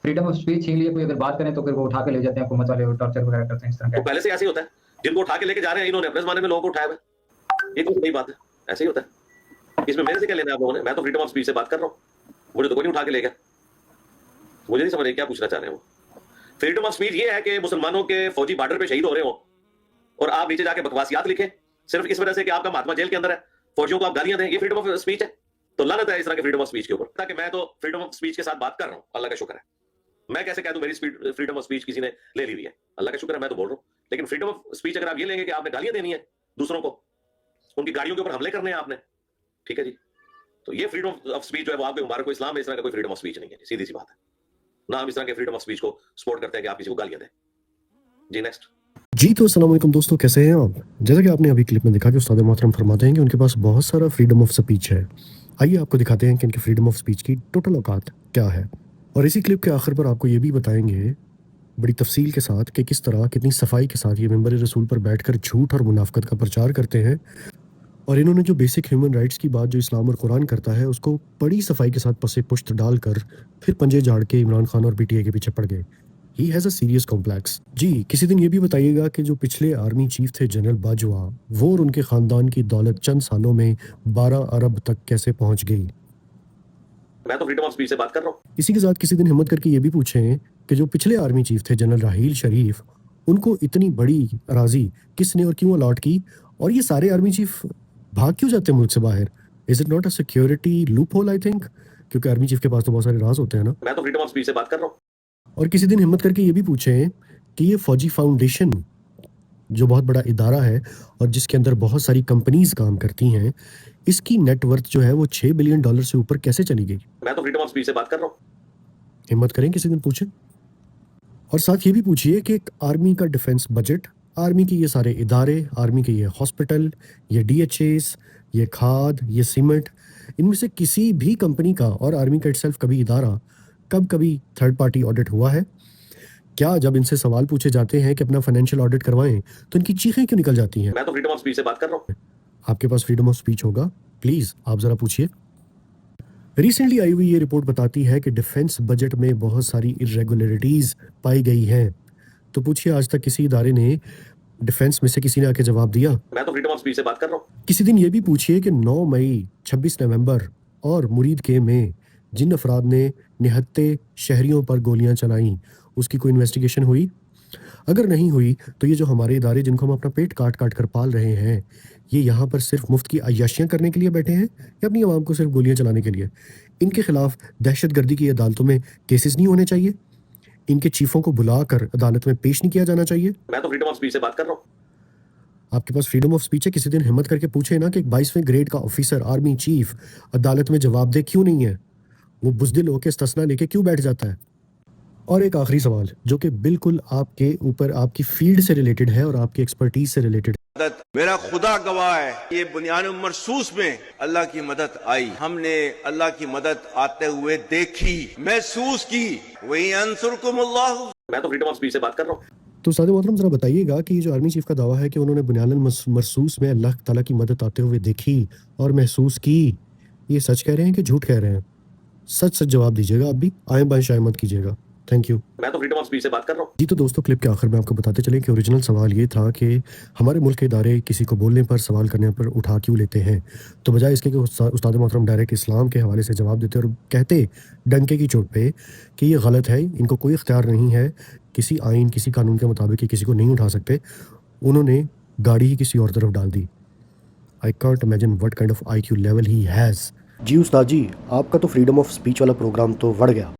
Freedom of speech छीन लिए, कोई अगर बात करें तो फिर वो उठा के ले जाते हैं हुकूमत वाले और टॉर्चर वगैरह करते हैं, इस तरह तो का। पहले से ऐसे ही होता है, जिनको उठा के लेके जा रहे हैं इन्होंने अपने जमाने में लोगों को उठाया हुआ है, ये कोई नई बात है, ऐसे ही होता है। इसमें मेरे से क्या लेना है आप लोगों ने? मैं तो फ्रीडम ऑफ स्पीच से बात कर रहा हूँ, मुझे तो कोई नहीं उठा के ले गया। मुझे नहीं समझ रही क्या पूछना चाह रहे हैं वो। फ्रीडम ऑफ स्पीच ये है कि मुसलमानों के फौजी बॉर्डर पे शहीद हो रहे हो और आप नीचे जाके बकवासियात लिखें सिर्फ इस वजह से कि आपका महात्मा जेल के अंदर है, फौजियों को आप गालियां दें, ये फ्रीडम ऑफ स्पीच है? तो लानत है इस तरह के फ्रीडम ऑफ स्पीच के ऊपर। ताकि मैं तो फ्रीडम ऑफ स्पीच के साथ बात कर रहा हूँ, अल्लाह का शुक्र है। मैं कैसे कह दूं मेरी फ्रीडम ऑफ स्पीच किसी ने ले ली हुई है? अल्लाह का शुक्र है मैं तो बोल रहा हूँ। लेकिन फ्रीडम ऑफ स्पीच अगर आप ये लेंगे कि आपने गालियां देनी है दूसरों को, उनकी गाड़ियों के ऊपर हमले करने हैं आपने, ठीक है जी, तो ये फ्रीडम ऑफ स्पीच जो है वो आपके मुबारक को इस्लाम में इस तरह का कोई फ्रीडम ऑफ स्पीच नहीं है, सीधी सी बात है ना। हम इस तरह के फ्रीडम ऑफ स्पीच को सपोर्ट करते हैं कि आप किसी को गालियां दें जी। नेक्स्ट जी, तो अस्सलाम वालेकुम दोस्तों, कैसे हैं आप? जैसा कि आपने अभी क्लिप में देखा कि उस्ताद मोहतरम फरमाते हैं कि उनके पास बहुत सारा फ्रीडम ऑफ स्पीच है। आइए आपको दिखाते हैं कि इनके फ्रीडम ऑफ स्पीच की टोटल औकात क्या है, और इसी क्लिप के आखिर पर आपको ये भी बताएंगे बड़ी तफसील के साथ कि किस तरह कितनी सफाई के साथ ये मेंबर रसूल पर बैठकर झूठ और मुनाफकत का प्रचार करते हैं, और इन्होंने जो बेसिक ह्यूमन राइट्स की बात जो इस्लाम और कुरान करता है उसको बड़ी सफाई के साथ पसे पुश्त डालकर फिर पंजे झाड़ के इमरान खान और पीटीआई के पीछे पड़ गए। He has a serious complex. जी, किसी दिन ये भी बताइएगा कि जो पिछले आर्मी चीफ थे जनरल बाजवा, वो और उनके ख़ानदान की दौलत चंद सालों में 12 अरब तक कैसे पहुंच गई। मैं तो फ्रीडम ऑफ स्पीच से बात कर रहा हूँ। इसी के साथ किसी दिन हिम्मत करके ये भी पूछें कि जो पिछले आर्मी चीफ थे जनरल राहील शरीफ, उनको इतनी बड़ी अराजी किसने और क्यों अलॉट की, और ये सारे आर्मी चीफ भाग क्यों जाते हैं मुल्क से बाहर? Is it not a security loop hole? I think, क्योंकि आर्मी चीफ के पास तो बहुत सारे राज होते हैं ना। मैं तो फ्रीडम ऑफ स्पीच से बात कर रहा हूँ। और किसी दिन हिम्मत करके ये भी पूछें कि ये फौजी फाउंडेशन जो बहुत बड़ा इदारा है और जिसके अंदर बहुत सारी कंपनीज काम करती हैं, इसकी नेटवर्थ जो है वो $6 बिलियन से ऊपर कैसे चली गई? मैं तो फ्रीडम ऑफ स्पीच से बात कर रहा हूँ। हिम्मत करें किसी दिन पूछें। और साथ ये भी पूछिए कि आर्मी का डिफेंस बजट, आर्मी के ये सारे इदारे, आर्मी के ये हॉस्पिटल, ये DHAs, ये खाद, ये सीमेंट, इनमें से किसी भी कंपनी का और आर्मी का इटसेल्फ कभी इदारा कभी थर्ड पार्टी ऑडिट हुआ है क्या? जब इनसे सवाल पूछे जाते हैं कि अपना फाइनेंशियल ऑडिट करवाएं तो इनकी चीखें क्यों निकल जाती हैं? मैं तो फ्रीडम ऑफ स्पीच से बात कर रहा हूँ। आपके पास फ्रीडम ऑफ स्पीच होगा, प्लीज आप जरा पूछिए। रिसेंटली आई हुई ये रिपोर्ट बताती है कि डिफेंस बजट में बहुत सारी इरेगुलरिटीज पाई गई हैं, तो पूछिए आज तक किसी इदारे ने डिफेंस में से किसी ने आके जवाब दिया? मैं तो फ्रीडम ऑफ स्पीच से बात कर रहा हूँ। किसी दिन ये भी पूछिए कि 9 मई, 26 नवंबर और मुरीद के में जिन अफराद ने निहत्ते शहरियों पर गोलियां चलाई, उसकी कोई इन्वेस्टिगेशन हुई? अगर नहीं हुई तो ये जो हमारे इदारे जिनको हम अपना पेट काट काट कर पाल रहे हैं, ये यहाँ पर सिर्फ मुफ्त की अय्याशियाँ करने के लिए बैठे हैं या अपनी आवाम को सिर्फ गोलियां चलाने के लिए? इनके खिलाफ दहशतगर्दी की अदालतों में केसेस नहीं होने चाहिए? इनके चीफों को बुलाकर अदालत में पेश नहीं किया जाना चाहिए? मैं तो फ्रीडम ऑफ स्पीच से बात कर रहा हूँ। आपके पास फ्रीडम ऑफ स्पीच है, किसी दिन हिम्मत करके पूछे ना कि 22वें ग्रेड का ऑफिसर आर्मी चीफ अदालत में जवाब दे क्यों नहीं है? वो बुज़दिल होकर इस्तिस्ना लेके क्यों बैठ जाता है? और एक आखिरी सवाल जो कि बिल्कुल आपके ऊपर आपकी फील्ड से रिलेटेड है और आपकी एक्सपर्टीज से रिलेटेड है। मेरा खुदा गवाह है, ये बुनियान मरसूस में अल्लाह की मदद आई, हमने अल्लाह की मदद आते हुए देखी, महसूस की। वही अंसुरकुमुल्लाह। मैं तो फ्रीडम ऑफ स्पीच से बात कर रहा हूँ। तो उस्ताद मोहतरम जरा बताइएगा कि ये जो आर्मी चीफ का दावा है कि उन्होंने बुनियान मरसूस में अल्लाह ताला की मदद आते हुए देखी और महसूस की, ये सच कह रहे हैं कि झूठ कह रहे हैं? सच सच जवाब दीजिएगा, आप भी आए बाएं शाये मत कीजिएगा। Thank you. मैं तो फ्रीडम ऑफ स्पीच से बात कर रहा हूँ। जी, तो दोस्तों क्लिप के आखिर में आपको बताते चलें कि ओरिजिनल सवाल ये था कि हमारे मुल्क के इदारे किसी को बोलने पर, सवाल करने पर उठा क्यों लेते हैं, तो बजाय इसके कि उस्ताद मोहतरम डायरेक्ट इस्लाम के हवाले से जवाब देते और कहते डंके की चोट पे कि ये गलत है, इनको कोई इख्तियार नहीं है, किसी आइन किसी कानून के मुताबिक किसी को नहीं उठा सकते, उन्होंने गाड़ी ही किसी और तरफ डाल दी। I can't imagine what kind of IQ level he has. जी उस्ताद जी, आपका तो फ्रीडम ऑफ स्पीच वाला प्रोग्राम तो बढ़ गया।